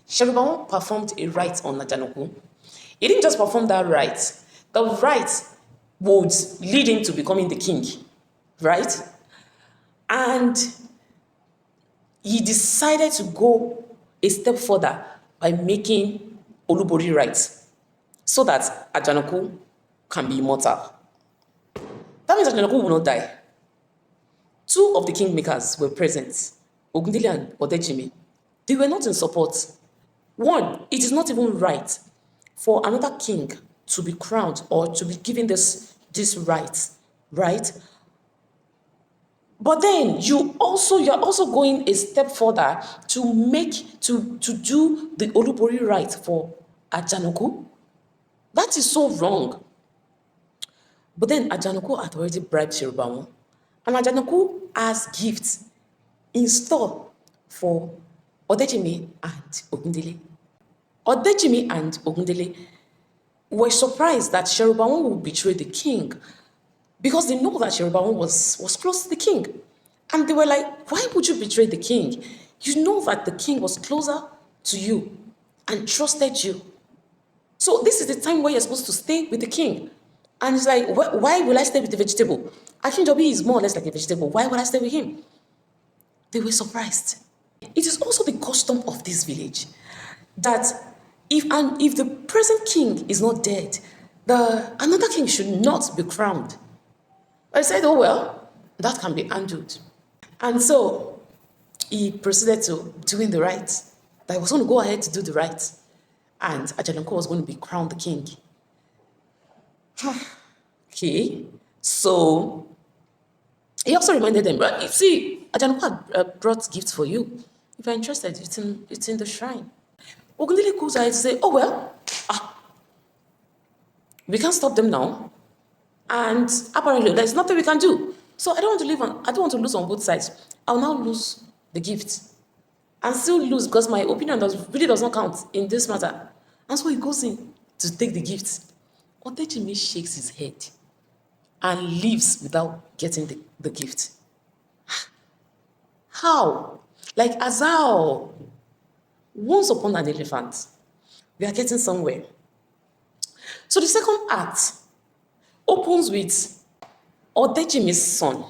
Sherubawan performed a rite on Ajanoku. He didn't just perform that rite. The rite would lead him to becoming the king, right? And he decided to go a step further by making Olubori rites so that Ajanoku can be immortal. That means Ajanoku will not die. Two of the kingmakers were present, Ogundele and Odejimi. They were not in support. One, it is not even right for another king to be crowned or to be given this right, right? But then you're also going a step further to do the Olubori rite for Ajanoku. That is so wrong. But then Ajanoku had already bribed Sherubawan. And Ajanoku has gifts in store for Odejimi and Ogundele. Odejimi and Ogundele were surprised that Sherubawan would betray the king because they know that Sherubawan was close to the king. And they were like, why would you betray the king? You know that the king was closer to you and trusted you. So this is the time where you're supposed to stay with the king. And it's like, why will I stay with the vegetable? Akinjobi is more or less like a vegetable. Why would I stay with him? They were surprised. It is also the custom of this village that if the present king is not dead, another king should not be crowned. I said, oh well, that can be handled. And so he proceeded to doing the right. That he was going to go ahead to do the right. And Ajanoko was going to be crowned the king. Okay, so he also reminded them, right? You see, Ajanoko had brought gifts for you. If you're interested, it's in the shrine. Ogundele goes ahead to say, oh well, we can't stop them now. And apparently there's nothing we can do. So I don't want to lose on both sides. I'll now lose the gift. And still lose because my opinion really does not count in this matter. And so he goes in to take the gift. Odejimi shakes his head and leaves without getting the gift. How? Like Azal, once upon an elephant, we are getting somewhere. So the second act opens with Odejimi's son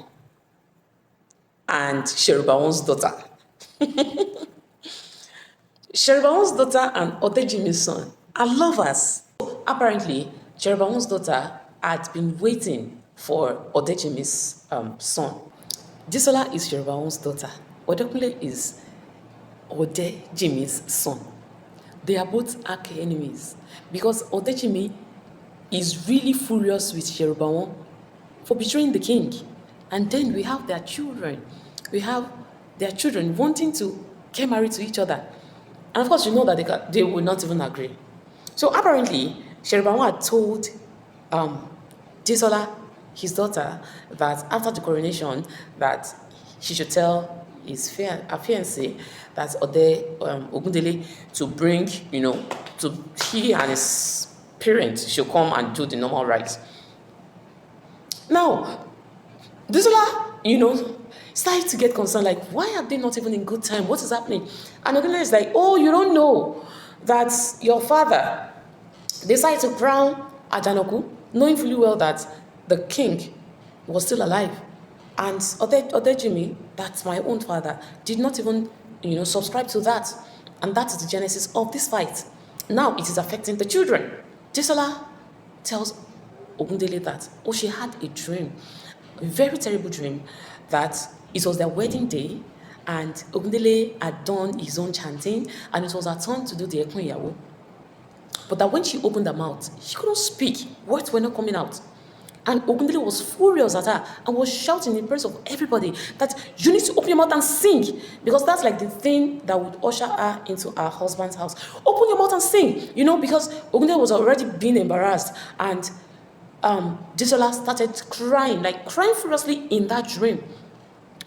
and Sherubawan's daughter. Sherubawan's daughter and Odejimi's son are lovers. Apparently, Sherubawan's daughter had been waiting for Odejimi's son. Jisola is Sherubawan's daughter. Odekunle is Odejimi's son. They are both arch enemies because Odejimi is really furious with Sherubawan for betraying the king. And then we have their children. We have their children wanting to get married to each other. And of course, you know that they will not even agree. So apparently, Sherubawan had told Jisola, his daughter, that after the coronation, that she should tell his fiancé that Ogundele to bring, to he and his parents should come and do the normal rites. Now, Jisola, started to get concerned, like, why are they not even in good time? What is happening? And Ogundele is like, oh, you don't know that your father decided to crown Ajanoku, knowing fully well that the king was still alive. And Odejimi, that's my own father, did not even, subscribe to that. And that is the genesis of this fight. Now it is affecting the children. Jisola tells Ogundele that, she had a dream, a very terrible dream, that it was their wedding day, and Ogundele had done his own chanting, and it was her turn to do the Ekun Iyawo. But that when she opened her mouth, she couldn't speak. Words were not coming out. And Ogundele was furious at her and was shouting in the presence of everybody that you need to open your mouth and sing, because that's like the thing that would usher her into her husband's house. Open your mouth and sing, because Ogundele was already being embarrassed, and Jisola started crying furiously in that dream.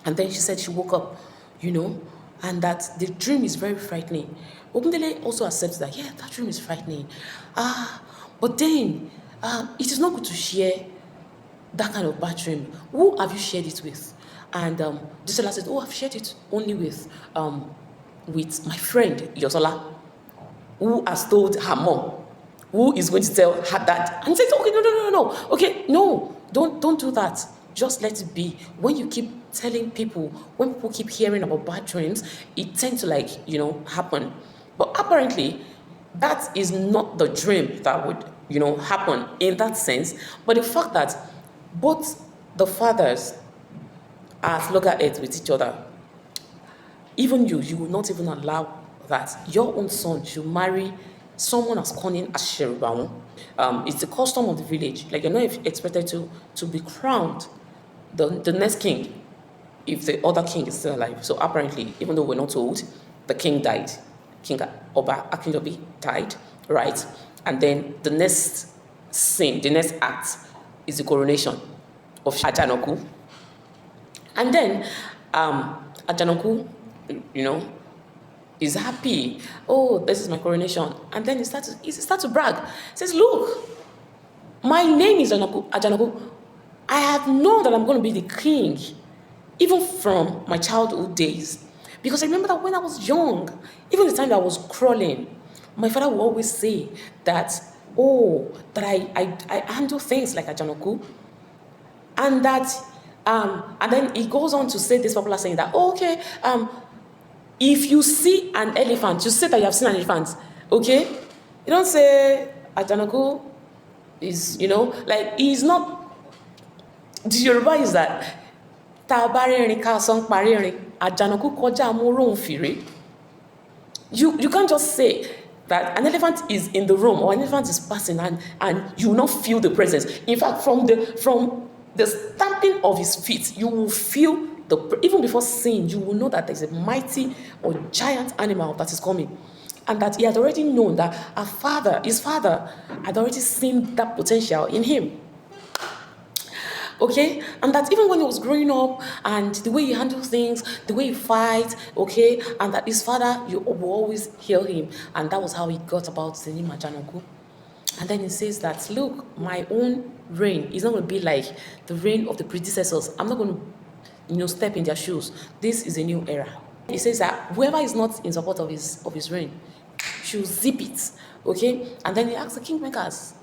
And then she said she woke up, and that the dream is very frightening. Ogundele also accepts that, yeah, that dream is frightening. But then it is not good to share that kind of bad dream. Who have you shared it with? And Jisola said, I've shared it only with my friend, Yosola. who has told her mom, who is going to tell her dad, and says, okay, no, okay, no, don't do that. Just let it be. When you keep telling people, when people keep hearing about bad dreams, it tends to happen. But apparently, that is not the dream that would happen in that sense. But the fact that both the fathers are at loggerheads with each other, even you will not even allow that your own son should marry someone as cunning as Sherubaun. It's the custom of the village. Like, you're not expected to be crowned the next king if the other king is still alive. So apparently, even though we're not told, the king died. King Oba Akindobi died, right? And then the next scene, the next act is the coronation of Ajanoku. And then Ajanoku, is happy. Oh, this is my coronation. And then he starts to brag. He says, look, my name is Ajanoku. I have known that I'm going to be the king, even from my childhood days. Because I remember that when I was young, even the time that I was crawling, my father would always say that, I handle things like Ajanoku. And that, and then he goes on to say this popular saying that, if you see an elephant, you say that you have seen an elephant, okay? You don't say Ajanoku is, he's not. The Yoruba is that Ajanoku koja amoro fire. You can't just say that an elephant is in the room or an elephant is passing and you will not feel the presence. In fact, from the stamping of his feet, you will feel even before seeing, you will know that there's a mighty or giant animal that is coming. And that he had already known that his father, had already seen that potential in him. Okay? And that even when he was growing up and the way he handles things, the way he fights, okay? And that his father, you will always hear him. And that was how he got about the name Ajanoku. And then he says that, look, my own reign is not going to be like the reign of the predecessors. I'm not going to step in their shoes. This is a new era. He says that whoever is not in support of his reign should zip it. Okay? And then he asks the kingmakers.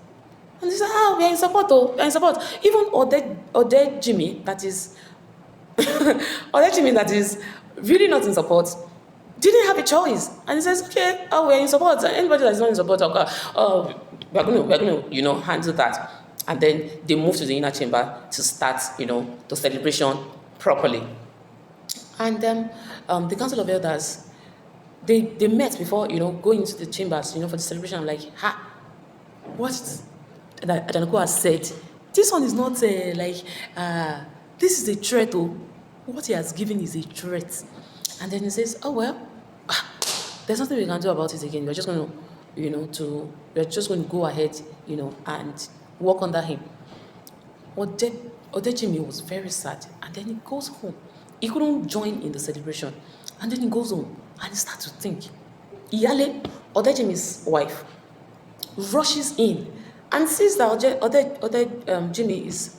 And they say, we are in support, we are in support. Even Ode Jimmy, that is really not in support, didn't have a choice. And he says, okay, we are in support. Anybody that is not in support, we're going to handle that. And then they move to the inner chamber to start, the celebration properly. And then the Council of Elders, they met before, going into the chambers, for the celebration. I'm like, what Ajanoku has said, this one is not this is a threat. What he has given is a threat. And then he says, there's nothing we can do about it again. We're just going to, we're just going to go ahead, and work under him. Odejimi was very sad, and then he goes home. He couldn't join in the celebration, and then he goes home and he starts to think. Iyale, Odejimi's wife, rushes in and sees that Jimmy is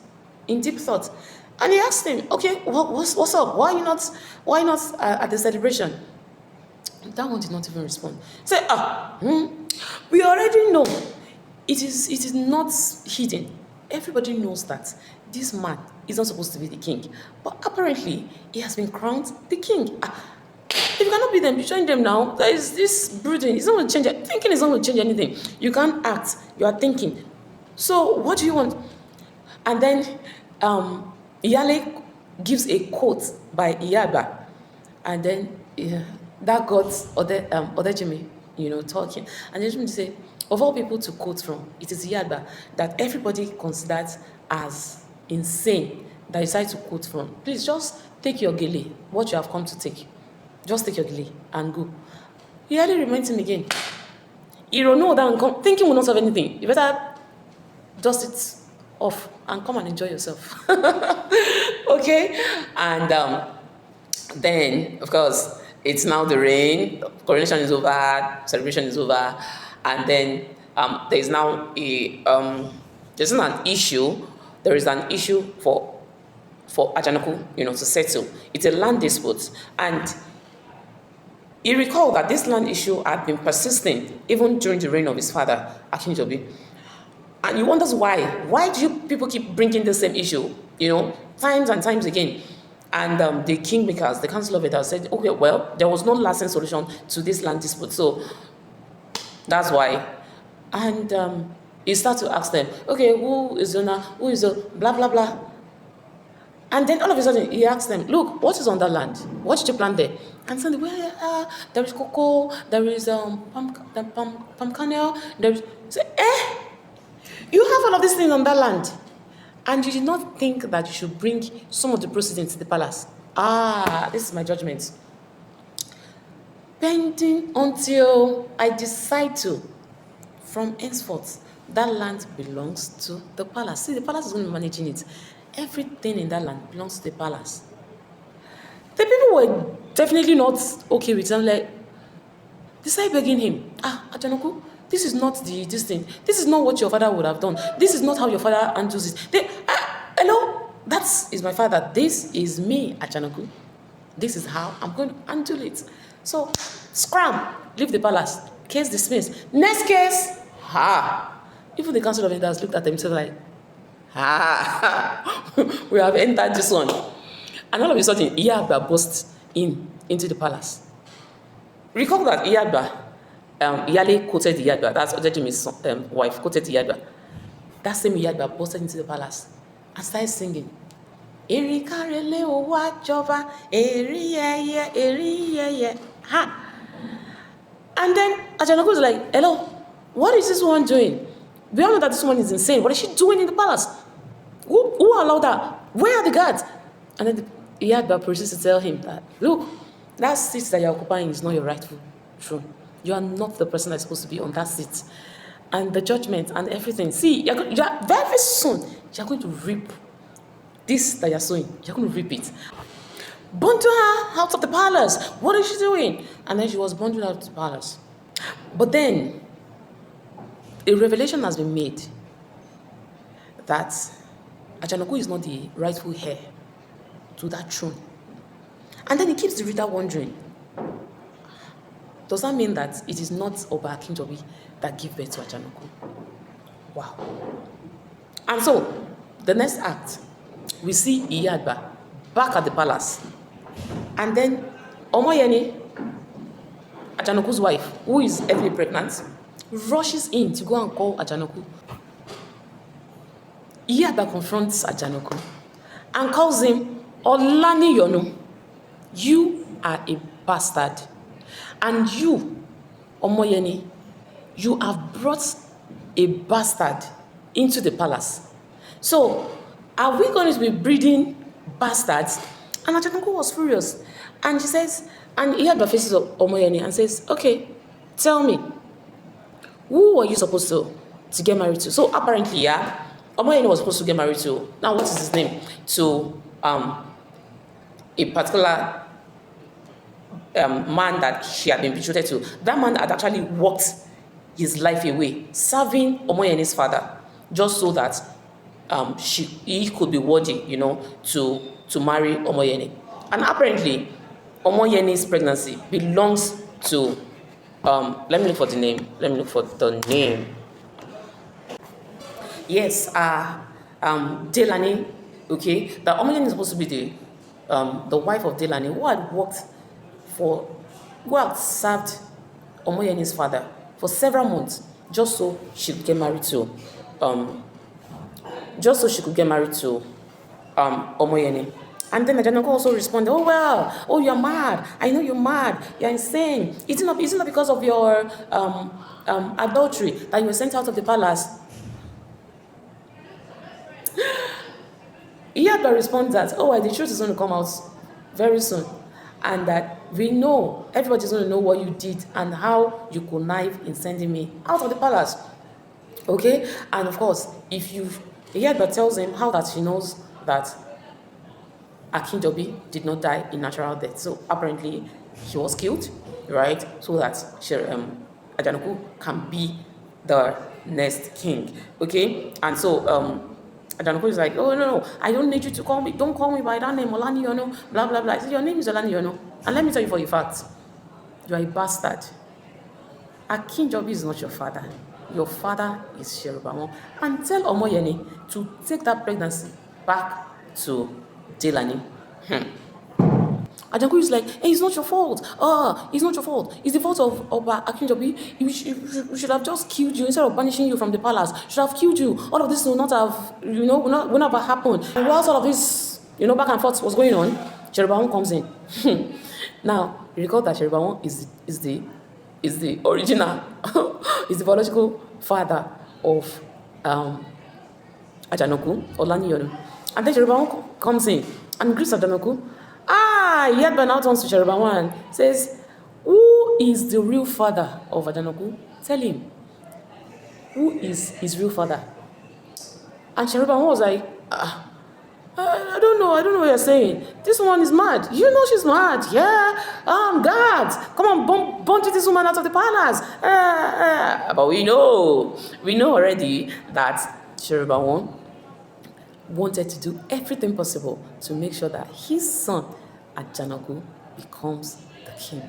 in deep thought, and he asks him, "Okay, what's up? Why not at the celebration?" That one did not even respond. He said, we already know. It is not hidden. Everybody knows that this man is not supposed to be the king. But apparently, he has been crowned the king. If you cannot be them, you join them now. There is this brooding. It's not going to change it. Thinking is not going to change anything. You can't act. You are thinking. So what do you want? And then Iyale gives a quote by Iyaba. And then that got Odejimi, talking. And Odejimi said, of all people to quote from, it is Iyaba that everybody considers as insane that you decide to quote from. Please just take your gele, what you have come to take. Just take your gele and go. Iyale reminds him again. You don't know that and come, thinking will not solve anything. You better dust it off and come and enjoy yourself. Okay? And then, of course, it's now the reign. Coronation is over. Celebration is over. And then there is now there's not an issue. There is an issue for Ajanoku, to settle. It's a land dispute. And He recalled that this land issue had been persisting even during the reign of his father, Akinjobi. And he wonders why. Why do you people keep bringing the same issue, times and times again? And the kingmakers, the council of elders said, okay, well, there was no lasting solution to this land dispute, so that's why. And he started to ask them, okay, who is Zona, who is blah, blah, blah. And then all of a sudden, he asked them, look, what is on that land? What did you plant there? And suddenly, well, there is cocoa, there is palm kernel, there is... Say, you have all of these things on that land. And you did not think that you should bring some of the proceedings to the palace. This is my judgment. Pending until I decide to, from henceforth, that land belongs to the palace. See, the palace is going to be managing it. Everything in that land belongs to the palace. The people were definitely not okay with him. Like, they started begging him, Ajanoku, this is not this thing. This is not what your father would have done. This is not how your father handles it. Hello, that is my father. This is me, Ajanoku. This is how I'm going to handle it. So, scram, leave the palace. Case dismissed. Next case, even the council of elders looked at themselves like, we have entered this one. And all of a sudden, Iyagba burst into the palace. Recall that Iyale quoted Iyagba, that's Ajajimi's wife, quoted Iyagba. That same Iyagba busted into the palace and started singing. Erikarele owa jova, eri. And then Ajanoku was like, hello, what is this one doing? We all know that this woman is insane. What is she doing in the palace? Who allowed her? Where are the guards? And then Iyagba proceeds to tell him that, look, that seat that you're occupying is not your rightful throne. You are not the person that's supposed to be on that seat. And the judgment and everything. See, you're very soon, you're going to reap this that you're sowing. You're going to reap it. Bundle her out of the palace. What is she doing? And then she was bundled out of the palace. But then, a revelation has been made that Ajanoku is not the rightful heir to that throne. And then it keeps the reader wondering, does that mean that it is not Oba Akinjobi that gave birth to Ajanoku? Wow. And so, the next act, we see Iyagba back at the palace. And then Omoyeni, Ajanoku's wife, who is heavily pregnant, rushes in to go and call Ajanoku. Iyagba confronts Ajanoku and calls him Olani Yono. You are a bastard. And you, Omoyeni, you have brought a bastard into the palace. So, are we going to be breeding bastards? And Ajanoku was furious. And she says, and Iyagba faces Omoyeni and says, okay, tell me, who were you supposed to get married to? So apparently, Omoyeni was supposed to get married to, now what is his name? To a particular man that she had been betrothed to. That man had actually walked his life away, serving Omoyeni's father, just so that he could be worthy, to marry Omoyeni. And apparently, Omoyeni's pregnancy belongs to, let me look for the name. Yes, Delani, okay? That Omoyeni is supposed to be the wife of Delani, who had served Omoyeni's father for several months, just so she could get married to Omoyeni. And then Ajanoku also responded, you're mad. I know you're mad. You're insane. Isn't it because of your adultery that you were sent out of the palace? Iyagba responds that, the truth is going to come out very soon. And that we know, everybody's going to know what you did and how you connive in sending me out of the palace. Okay? And of course, Iyagba tells him how that she knows that Akinjobi did not die in natural death. So apparently, he was killed, right? So that Ajanoku can be the next king. Okay? And so, Ajanoku is like, no, I don't need you to call me. Don't call me by that name, Olani Yono, blah, blah, blah. Your name is Olani Yono. And let me tell you for a fact, You are a bastard. Akinjobi is not your father. Your father is Sherubamo. And tell Omoyeni to take that pregnancy back to Delani. Ajanku is like, hey, it's not your fault. It's not your fault. It's the fault of Oba Akinjobi. We should have just killed you instead of banishing you from the palace. Should have killed you. All of this would not have, would not have happened. And whilst all of this, back and forth was going on, Sherubamo comes in. Now, recall that Sherubamo is the original, is the biological father of Ajanoku, Olaniyonu. And then Sherubamo comes in and greets Ajanoku. He had now turns to Sherubamo and says, who is the real father of Ajanoku? Tell him. Who is his real father? And Sherubamo was like, I don't know what you're saying. This woman is mad. You know she's mad. Yeah. Guards, come on, bunch this woman out of the palace. But we know already that Sherubamo wanted to do everything possible to make sure that his son, Ajanoku, becomes the king.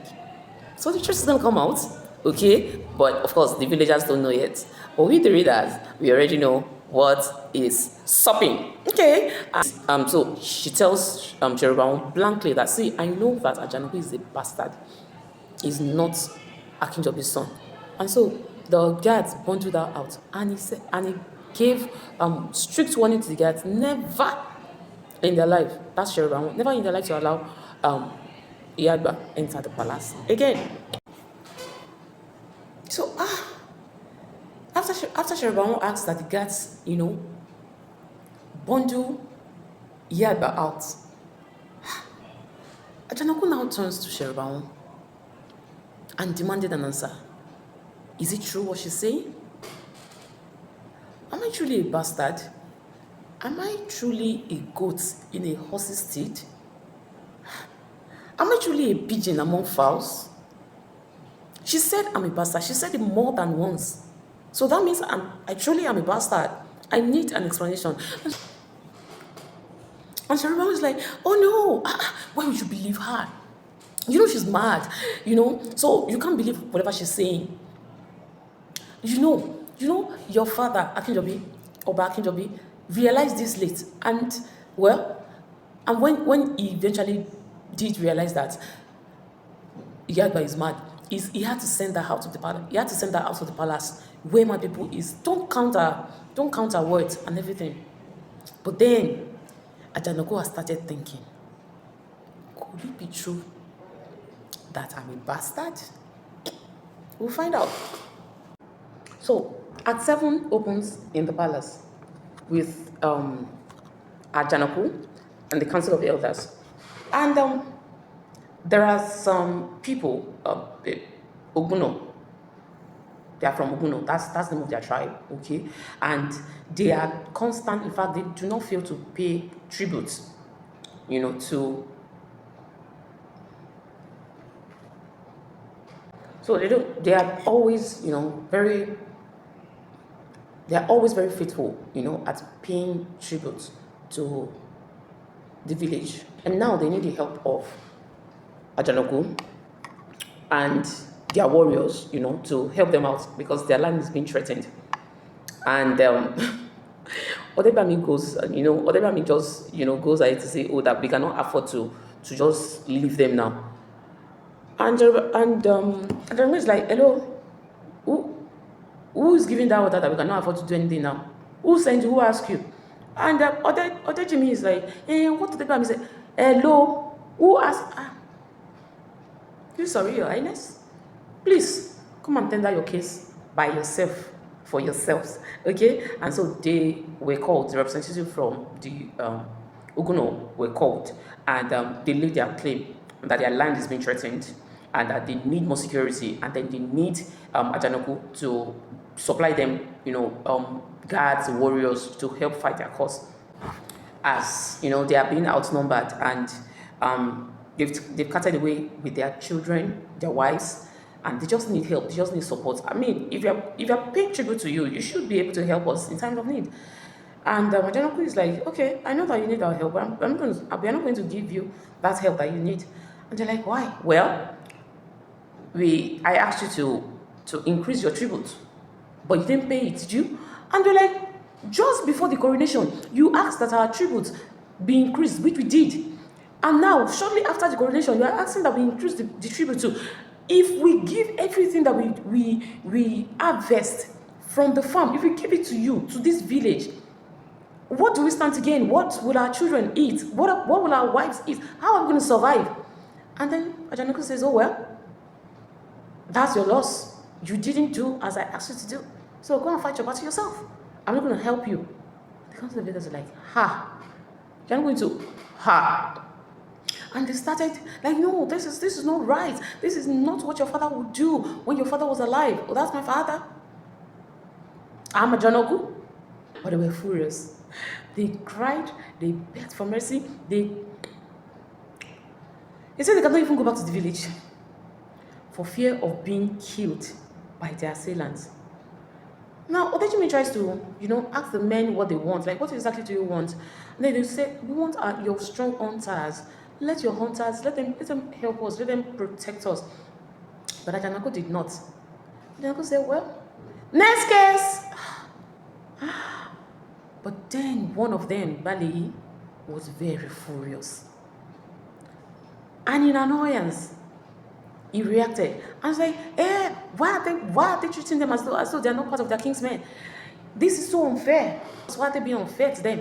So the truth is going to come out, okay? But of course, the villagers don't know yet. But we, the readers, we already know what is supping. Okay. So she tells Sherubamo blankly that, see, I know that Ajanoku is a bastard. He's not Akinjobi's son. And so the guards bundled her out. And he gave strict warning to the guards, never in their life, that's Sherubamo, never in their life to allow Iyagba enter the palace again. So after Sherubamo asked that the guards, bundle Iyagba out, Ajanoku now turns to Sherubamo and demanded an answer. Is it true what she's saying? Am I truly a bastard? Am I truly a goat in a horse's stead? Am I truly a pigeon among fowls? She said I'm a bastard. She said it more than once. So that means I truly am a bastard. I need an explanation. And Sherubamo is like, oh no, why would you believe her? She's mad, so you can't believe whatever she's saying. Your father, Akinjobi, Oba Akinjobi, realized this late. And when he eventually did realize that Iyagba is mad, he had to send her out of the palace. He had to send her out of the palace where mad people is. Don't count her words and everything. But then Ajanoku has started thinking, could it be true that I'm a bastard? We'll find out. So Act 7 opens in the palace with Ajanoku and the Council of Elders. And there are some people, Oguno. They are from Oguno. That's the name of their tribe, okay? And they are constant. In fact, they do not fail to pay tribute, to. So they are always, very. They are always very faithful, at paying tribute to the village. And now they need the help of Ajanoku and their warriors, to help them out because their land is being threatened. And Odebami just, goes ahead to say, that we cannot afford to just leave them now. And Ajanoku is like, hello, who is giving that order that we cannot afford to do anything now? Who sent you? Who asked you? And other Jimmy is like, what did the say? Hello, who asked? You sorry, Your Highness? Please come and tender your case by yourself, for yourselves, okay? And so they were called. The representatives from the Uguno were called, and they laid their claim that their land is being threatened, and that they need more security, and then they need Ajanoku to supply them, guards, warriors to help fight their cause. As they are being outnumbered, and they've carted away with their children, their wives, and they just need help. They just need support. I mean, if you're paying tribute to you, you should be able to help us in time of need. And Ajanoku is like, okay, I know that you need our help, but we're not going to give you that help that you need. And they're like, why? Well, I asked you to increase your tribute, but you didn't pay it, did you? And they're like, just before the coronation, you asked that our tribute be increased, which we did. And now, shortly after the coronation, you are asking that we increase the tribute too. If we give everything that we harvest from the farm, if we give it to you, to this village, what do we stand to gain? What will our children eat? What will our wives eat? How are we going to survive? And then Ajanu says, oh, well, that's your loss. You didn't do as I asked you to do. So go and fight your battle yourself. I'm not going to help you. The council of leaders are like, ha. You're not going to, ha. And they started like, no, this is not right. This is not what your father would do when your father was alive. Oh, that's my father. I'm Ajanu. But they were furious. They cried. They begged for mercy. They said they cannot even go back to the village for fear of being killed by their assailants. Now, Odejimi tries to, ask the men what they want. Like, what exactly do you want? And then they say, we want your strong hunters. Let your hunters, let them help us. Let them protect us. But Ajanu did not. Ajanu said, well, next case. But then one of them, Bali, was very furious. And in annoyance, he reacted and said, why are they treating them as though they are not part of their king's men? This is so unfair. Why are they being unfair to them?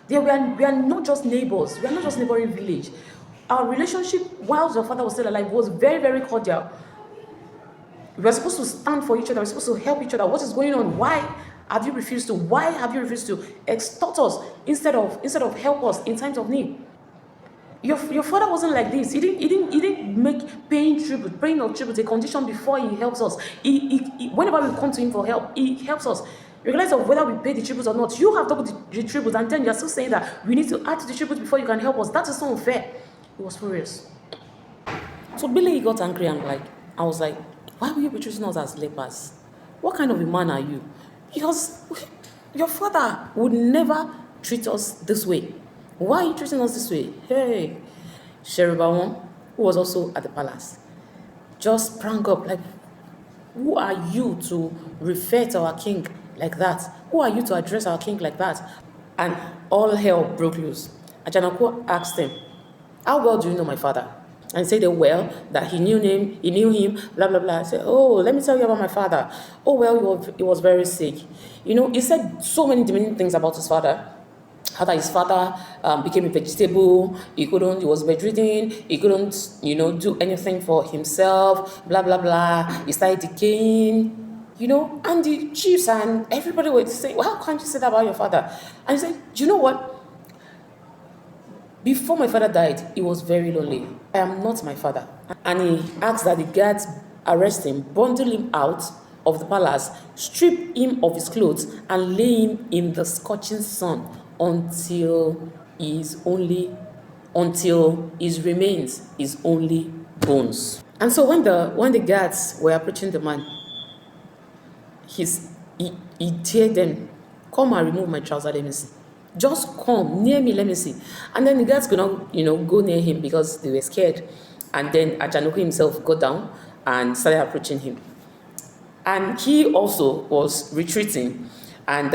We are not just neighbors. We are not just neighboring village. Our relationship, whilst your father was still alive, was very, very cordial. We are supposed to stand for each other. We're supposed to help each other. What is going on? Why have you refused to extort us instead of help us in times of need? Your father wasn't like this. He didn't make paying of tribute a condition before he helps us. Whenever we come to him for help, he helps us. Regardless of whether we pay the tribute or not, you have doubled the tribute, and then you're still saying that we need to add to the tribute before you can help us. That is so unfair. He was furious. So Billy got angry and I was like, why will you be treating us as lepers? What kind of a man are you? Because your father would never treat us this way. Why are you treating us this way? Hey, Sheribawon, who was also at the palace, just sprang up like, who are you to refer to our king like that? Who are you to address our king like that? And all hell broke loose. Ajanu asked him, how well do you know my father? And said, well, that he knew him, blah, blah, blah. I said, oh, let me tell you about my father. Oh, well, he was very sick. He said so many demeaning things about his father. How that his father became a vegetable, he was bedridden, he couldn't, do anything for himself, blah, blah, blah. He started decaying, and the chiefs and everybody were saying, well, how can't you say that about your father? And he said, do you know what? Before my father died, he was very lonely. I am not my father. And he asked that the guards arrest him, bundle him out of the palace, strip him of his clothes, and lay him in the scorching sun until his remains is only bones. And so when the guards were approaching the man, he dared them, come and remove my trouser, let me see. Just come near me, let me see. And then the guards could not, go near him because they were scared. And then Ajanu himself got down and started approaching him. And he also was retreating. And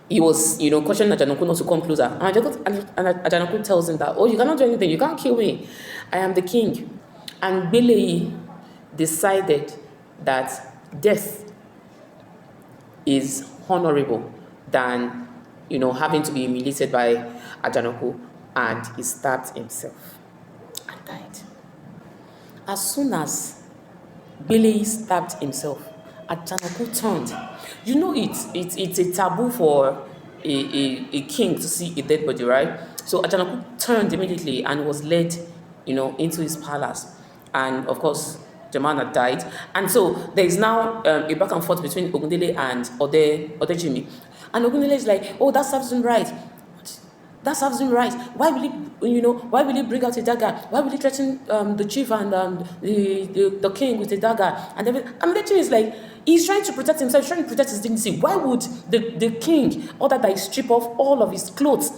he was, cautioning Ajanu not to come closer. And Ajanu tells him that, oh, you cannot do anything. You can't kill me. I am the king. And Billy decided that death is honorable than having to be humiliated by Ajanu, and he stabbed himself and died. As soon as Billy stabbed himself, Ajanu turned. It's a taboo for a king to see a dead body, right? So Ajanu turned immediately and was led, into his palace. And of course, the man had died. And so there is now a back and forth between Ogundele and Odejimi. And Ogundele is like, oh, that serves him right. That serves him right. Why will he bring out a dagger? Why will he threaten the chief and the king with a dagger? And Odejimi is like, he's trying to protect himself, he's trying to protect his dignity. Why would the king order that he strip off all of his clothes?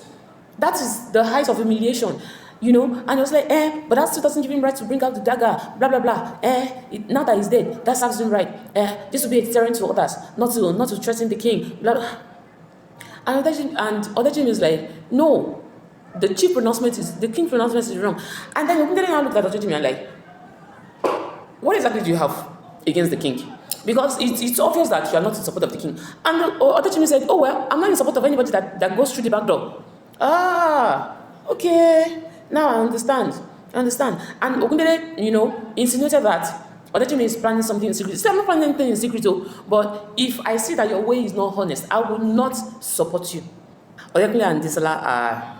That is the height of humiliation. And he was like, but that still doesn't give him right to bring out the dagger, blah, blah, blah. Now that he's dead, that serves him right. This will be a deterrent to others, not to threaten the king, blah, blah. And other Jim is like, no, the king pronouncement is wrong. And then Ogundele now looked at Other Jim and like, what exactly do you have against the king? Because it's obvious that you are not in support of the king. And Other Jim said, oh well, I'm not in support of anybody that goes through the back door. Ah, okay. Now I understand. And Ogundele, insinuated that Odechime is planning something in secret. Still, I'm not planning anything in secret, but if I see that your way is not honest, I will not support you. Odekule and Disola are,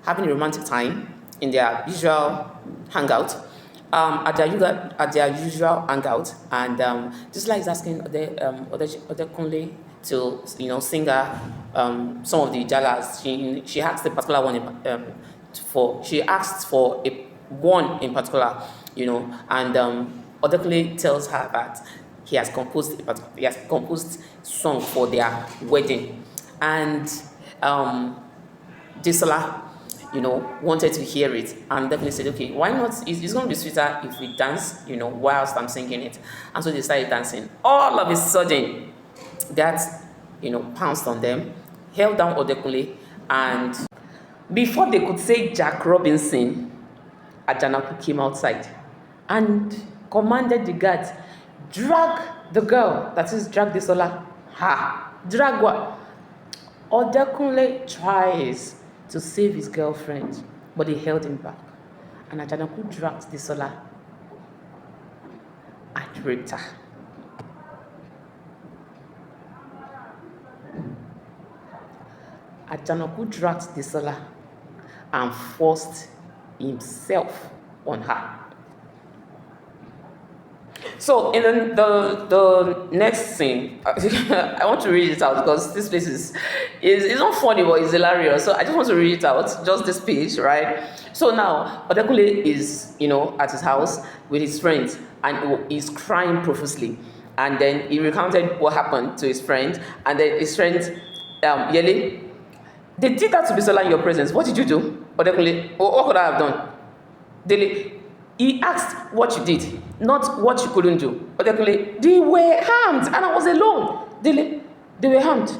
having a romantic time in their usual hangout. At their usual hangout, and Disola is asking Odekunle to, sing her some of the jalas. She asked the particular one she asked for one in particular, and Odekunle tells her that he has composed song for their wedding, and Disola, wanted to hear it, and definitely said, okay, why not? It's going to be sweeter if we dance, whilst I'm singing it. And so they started dancing. All of a sudden, that, pounced on them, held down Odekunle, and before they could say Jack Robinson, Ajanu came outside and commanded the guards, drag the girl, that is, drag Disola. Drag what? Odekunle tries to save his girlfriend, but they held him back. And Ajanu dragged Disola and raped her. Ajanu dragged Disola and forced himself on her. So in the next scene, I want to read it out because this place is not funny, but it's hilarious. So I just want to read it out, just this page, right? So now Odekunle is, at his house with his friends, and he's crying profusely. And then he recounted what happened to his friend, and then his friend, Yele, they did that to Bisola in your presence. What did you do? Odekunle, what could I have done? Dele, he asked what you did, not what you couldn't do. Odekunle, they were harmed and I was alone. Dele, they were harmed.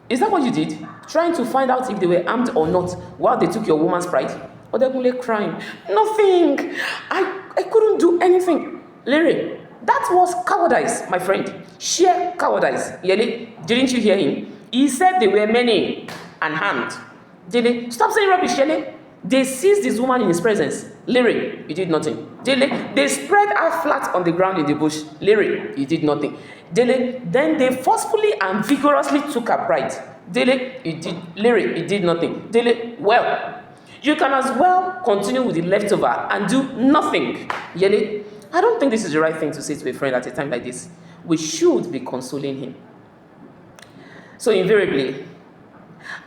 Is that what you did? Trying to find out if they were armed or not while they took your woman's pride? Odekunle crying. Nothing. I couldn't do anything. Larry, that was cowardice, my friend. Sheer cowardice. Yele, didn't you hear him? He said they were many and harmed. Dele, stop saying rubbish, Yele. They seized this woman in his presence. Larry, you did nothing. Dele, they spread her flat on the ground in the bush. Larry, you did nothing. Dele, then they forcefully and vigorously took her pride. Dele, Larry, you did nothing. Dele, well, you can as well continue with the leftover and do nothing. Yele, I don't think this is the right thing to say to a friend at a time like this. We should be consoling him. So invariably,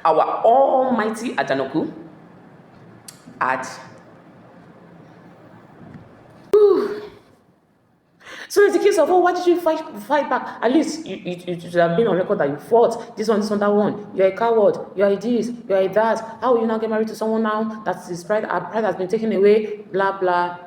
our almighty Ajanu had. So it's the case of, why did you fight back? At least you should have been on record that you fought. This one, that one. You're a coward. You're a this. You're a that. How will you now get married to someone now that his pride has been taken away? Blah, blah.